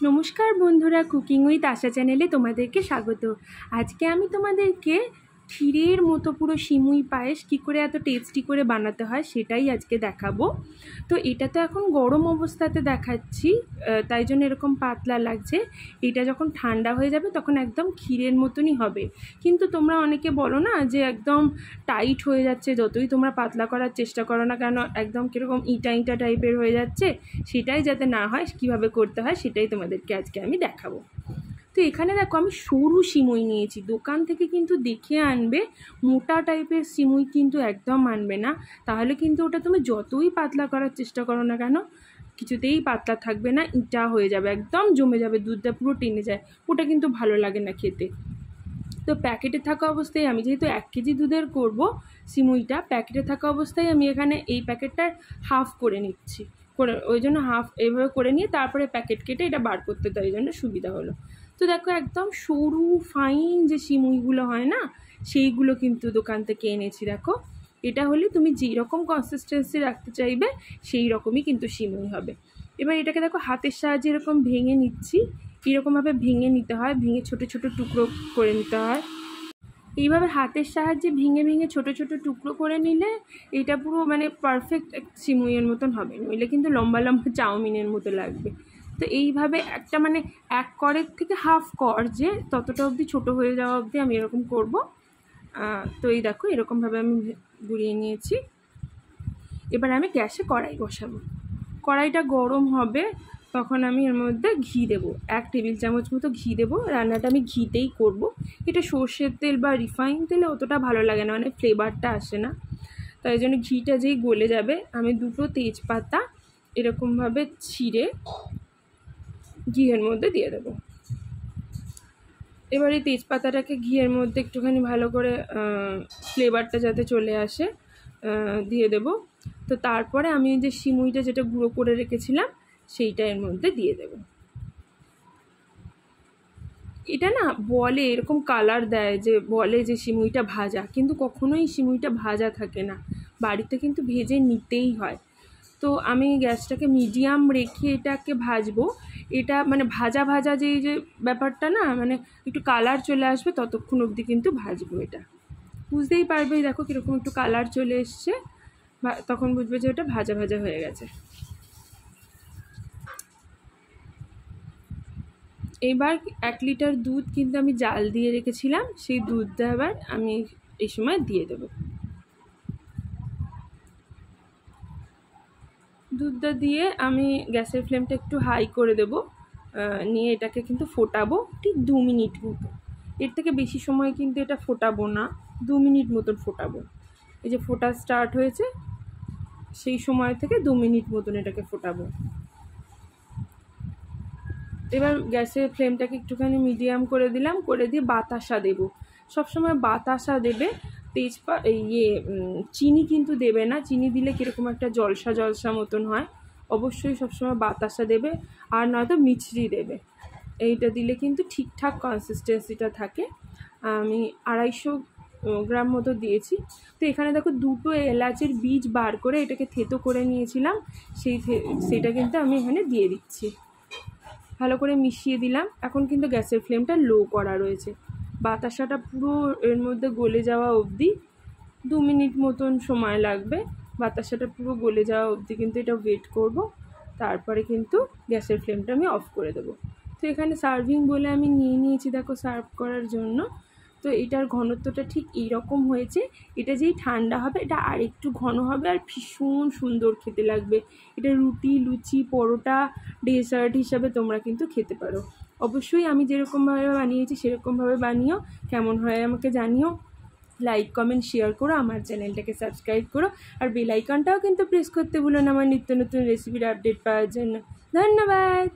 নমস্কার বন্ধুরা, cooking with আশা চ্যানেলে তোমাদেরকে স্বাগত। আজকে আমি তোমাদেরকে ক্ষীরের মতো পুরো সিমুই পায়েস কী করে এত টেস্টি করে বানাতে হয় সেটাই আজকে দেখাবো। তো এটা তো এখন গরম অবস্থাতে দেখাচ্ছি, তাই জন্য এরকম পাতলা লাগছে। এটা যখন ঠান্ডা হয়ে যাবে তখন একদম ক্ষীরের মতনই হবে। কিন্তু তোমরা অনেকে বলো না যে একদম টাইট হয়ে যাচ্ছে, যতই তোমরা পাতলা করার চেষ্টা করো না কেন একদম কীরকম ইটা ইটা টাইপের হয়ে যাচ্ছে। সেটাই যাতে না হয়, কীভাবে করতে হয় সেটাই তোমাদেরকে আজকে আমি দেখাবো। তো এখানে দেখো আমি সরু সিমুই নিয়েছি। দোকান থেকে কিন্তু দেখে আনবে, মোটা টাইপের সিমুই কিন্তু একদম আনবে না, তাহলে কিন্তু ওটা তুমি যতই পাতলা করার চেষ্টা করো না কেন কিছুতেই পাতলা থাকবে না, ইটা হয়ে যাবে, একদম জমে যাবে, দুধটা পুরো টেনে যায়, ওটা কিন্তু ভালো লাগে না খেতে। তো প্যাকেটে থাকা অবস্থায় আমি যেহেতু 1 কেজি দুধের করব সিমুইটা, প্যাকেটে থাকা অবস্থায় আমি এখানে এই প্যাকেটটার হাফ করে নিচ্ছি, করে ওই জন্য হাফ এইভাবে করে নিয়ে তারপরে প্যাকেট কেটে এটা বার করতে, তো এই জন্য সুবিধা হলো। তো দেখো একদম সরু ফাইন যে সিমুইগুলো হয় না, সেইগুলো কিন্তু দোকান থেকে এনেছি। দেখো এটা হলে তুমি যেই রকম কনসিস্টেন্সি রাখতে চাইবে সেই রকমই কিন্তু সিমুই হবে। এবার এটাকে দেখো হাতের সাহায্যে এরকম ভেঙে নিচ্ছি, এরকমভাবে ভেঙে নিতে হয়, ভেঙে ছোটো ছোটো টুকরো করে নিতে হয়। এইভাবে হাতের সাহায্যে ভেঙে ভেঙে ছোটো ছোটো টুকরো করে নিলে এটা পুরো মানে পারফেক্ট সিমুইয়ের মতন হবে, নইলে কিন্তু লম্বা লম্বা চাউমিনের মতো লাগবে। তো এইভাবে একটা মানে 1 করের থেকে হাফ কর যে ততটা অবধি ছোটো হয়ে যাওয়া অবধি আমি এরকম করব। তো এই দেখো এরকমভাবে আমি গুঁড়িয়ে নিয়েছি। এবার আমি গ্যাসে কড়াই বসাবো, কড়াইটা গরম হবে তখন আমি এর মধ্যে ঘি দেবো, 1 টেবিল চামচ মতো ঘি দেবো। রান্নাটা আমি ঘিতেই করব। এটা সর্ষের তেল বা রিফাইন তেলে অতটা ভালো লাগে না, মানে ফ্লেভারটা আসে না। তাই জন্য ঘিটা যেই গলে যাবে আমি 2টো তেজপাতা এরকমভাবে ছিঁড়ে ঘিয়ের মধ্যে দিয়ে দেবো। এবার এই তেজপাতাটাকে ঘিয়ের মধ্যে একটুখানি ভালো করে ফ্লেভারটা যাতে চলে আসে দিয়ে দেব। তো তারপরে আমি যে সিমুইটা যেটা গুঁড়ো করে রেখেছিলাম সেইটা এর মধ্যে দিয়ে দেব। এটা না বলে এরকম কালার দেয়, যে বলে যে সিমুইটা ভাজা, কিন্তু কখনোই সিমুইটা ভাজা থাকে না, বাড়িতে কিন্তু ভেজে নিতেই হয়। তো আমি গ্যাসটাকে মিডিয়াম রেখে এটাকে ভাজবো। এটা মানে ভাজা ভাজা যে ব্যাপারটা না, মানে একটু কালার চলে আসবে ততক্ষণ অবধি কিন্তু ভাজবো। এটা বুঝতেই পারবে, দেখো কীরকম একটু কালার চলে এসছে, তখন বুঝবে যে ওটা ভাজা ভাজা হয়ে গেছে। এবার 1 লিটার দুধ কিন্তু আমি জাল দিয়ে রেখেছিলাম, সেই দুধটা এবার আমি এই সময় দিয়ে দেবো। দুধটা দিয়ে আমি গ্যাসের ফ্লেমটা একটু হাই করে দেব, নিয়ে এটাকে কিন্তু ফোটাবো ঠিক 2 মিনিট মতো। এর থেকে বেশি সময় কিন্তু এটা ফোটাবো না, 2 মিনিট মতন ফোটাবো। এই যে ফোটা স্টার্ট হয়েছে সেই সময় থেকে 2 মিনিট মতন এটাকে ফোটাবো। এবার গ্যাসের ফ্লেমটাকে একটুখানি মিডিয়াম করে দিলাম, করে দিয়ে বাতাসা দেবো। সবসময় বাতাসা দেবে, চিনি কিন্তু দেবে না, চিনি দিলে কীরকম একটা জলসা জলসা মতন হয়। অবশ্যই সবসময় বাতাসা দেবে, আর নয়তো মিছরি দেবে, এইটা দিলে কিন্তু ঠিকঠাক কনসিস্টেন্সিটা থাকে। আমি 250 গ্রাম মতো দিয়েছি। তো এখানে দেখো 2টো এলাচের বীজ বার করে এটাকে থেতো করে নিয়েছিলাম, সেইটা কিন্তু আমি এখানে দিয়ে দিচ্ছি, ভালো করে মিশিয়ে দিলাম। এখন কিন্তু গ্যাসের ফ্লেমটা লো করা রয়েছে, বাতাসাটা পুরো এর মধ্যে গলে যাওয়া অবধি 2 মিনিট মতন সময় লাগবে। বাতাসাটা পুরো গলে যাওয়া অবধি কিন্তু এটা ওয়েট করব, তারপরে কিন্তু গ্যাসের ফ্লেমটা আমি অফ করে দেবো। তো এখানে সার্ভিং বলে আমি নিয়ে নিয়েছি দেখো সার্ভ করার জন্য। তো এটার ঘনত্বটা ঠিক এইরকম হয়েছে। এটা যেই ঠান্ডা হবে এটা আর একটু ঘন হবে আর ভীষণ সুন্দর খেতে লাগবে। এটা রুটি, লুচি, পরোটা, ডেজার্ট হিসাবে তোমরা কিন্তু খেতে পারো। অবশ্যই আমি যেরকমভাবে বানিয়েছি সেরকমভাবে বানিও, কেমন হয় আমাকে জানিও। লাইক, কমেন্ট, শেয়ার করো, আমার চ্যানেলটাকে সাবস্ক্রাইব করো, আর বেল আইকনটাও কিন্তু প্রেস করতে ভুলো না আমার নিত্য নতুন রেসিপির আপডেট পাওয়ার জন্য। ধন্যবাদ।